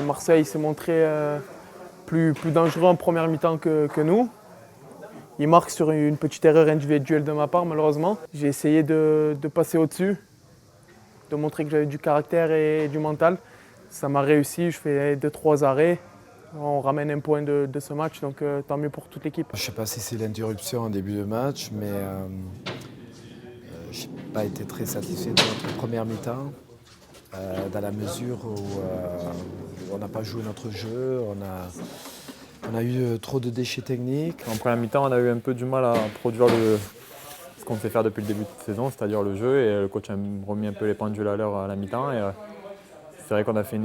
Marseille s'est montré plus dangereux en première mi-temps que nous. Il marque sur une petite erreur individuelle de ma part, malheureusement. J'ai essayé de passer au-dessus, de montrer que j'avais du caractère et du mental. Ça m'a réussi, je fais 2-3 arrêts. On ramène un point de ce match, donc tant mieux pour toute l'équipe. Je ne sais pas si c'est l'interruption en début de match, mais je n'ai pas été très satisfait de notre première mi-temps, dans la mesure où on n'a pas joué notre jeu, on a eu trop de déchets techniques. En première mi-temps, on a eu un peu du mal à produire ce qu'on sait faire depuis le début de saison, c'est-à-dire le jeu, et le coach a remis un peu les pendules à l'heure à la mi-temps. Et c'est vrai qu'on a fait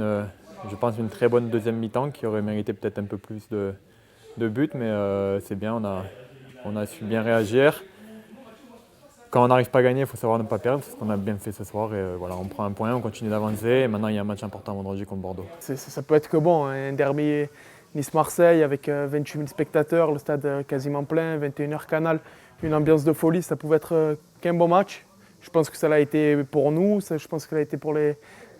je pense, une très bonne deuxième mi-temps qui aurait mérité peut-être un peu plus de buts, mais c'est bien, on a su bien réagir. Quand on n'arrive pas à gagner, il faut savoir ne pas perdre, c'est ce qu'on a bien fait ce soir. Et voilà, on prend un point, on continue d'avancer. Et maintenant, il y a un match important vendredi contre Bordeaux. Ça peut être que bon, un derby Nice-Marseille avec 28 000 spectateurs, le stade quasiment plein, 21h Canal, une ambiance de folie, ça pouvait être qu'un bon match. Je pense que ça l'a été pour nous, je pense que ça l'a été pour les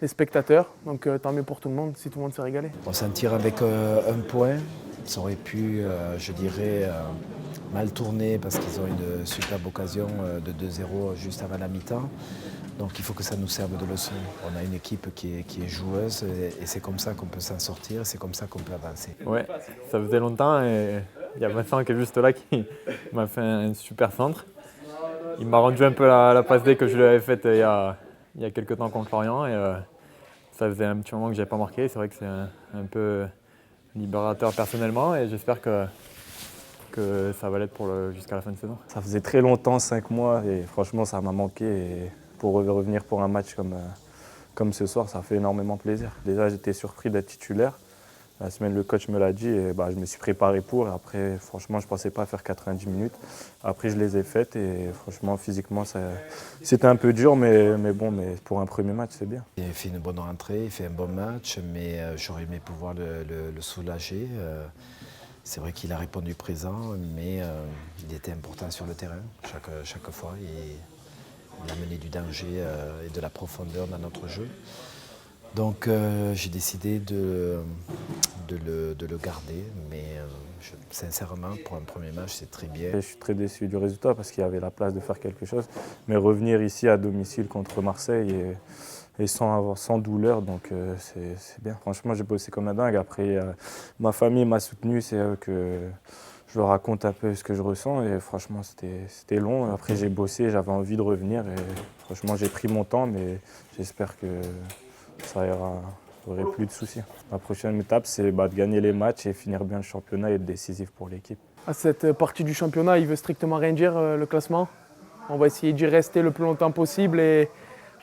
spectateurs, donc tant mieux pour tout le monde, si tout le monde s'est régalé. On s'en tire avec un point, ça aurait pu, je dirais, mal tourner parce qu'ils ont une superbe occasion de 2-0 juste avant la mi-temps. Donc il faut que ça nous serve de leçon. On a une équipe qui est joueuse et c'est comme ça qu'on peut s'en sortir, c'est comme ça qu'on peut avancer. Ouais, ça faisait longtemps et il y a Vincent qui est juste là qui m'a fait un super centre. Il m'a rendu un peu la passe D que je lui avais faite il y a quelques temps contre Lorient et ça faisait un petit moment que je n'avais pas marqué. C'est vrai que c'est un peu libérateur personnellement et j'espère que ça va l'être jusqu'à la fin de saison. Ça faisait très longtemps, 5 mois, et franchement ça m'a manqué. Et pour revenir pour un match comme ce soir, ça fait énormément plaisir. Déjà j'étais surpris d'être titulaire. La semaine, le coach me l'a dit et je me suis préparé pour. Et après, franchement, je ne pensais pas faire 90 minutes. Après, je les ai faites et franchement, physiquement, c'était un peu dur, mais pour un premier match, c'est bien. Il a fait une bonne rentrée, il fait un bon match, mais j'aurais aimé pouvoir le soulager. C'est vrai qu'il a répondu présent, mais il était important sur le terrain chaque fois. Il a mené du danger et de la profondeur dans notre jeu. Donc j'ai décidé de le garder, mais sincèrement, pour un premier match, c'est très bien. Je suis très déçu du résultat parce qu'il y avait la place de faire quelque chose. Mais revenir ici à domicile contre Marseille et sans douleur, donc c'est bien. Franchement, j'ai bossé comme un dingue. Après, ma famille m'a soutenu, c'est eux que je leur raconte un peu ce que je ressens. Et franchement, c'était long. Après, j'ai bossé, j'avais envie de revenir. Et franchement, j'ai pris mon temps, mais j'espère que ça ira, j'aurai plus de soucis. La prochaine étape, c'est de gagner les matchs et finir bien le championnat et être décisif pour l'équipe. À cette partie du championnat, il veut strictement rien dire, le classement. On va essayer d'y rester le plus longtemps possible et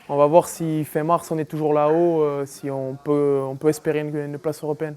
on va voir si fin mars on est toujours là-haut, si on peut espérer une place européenne.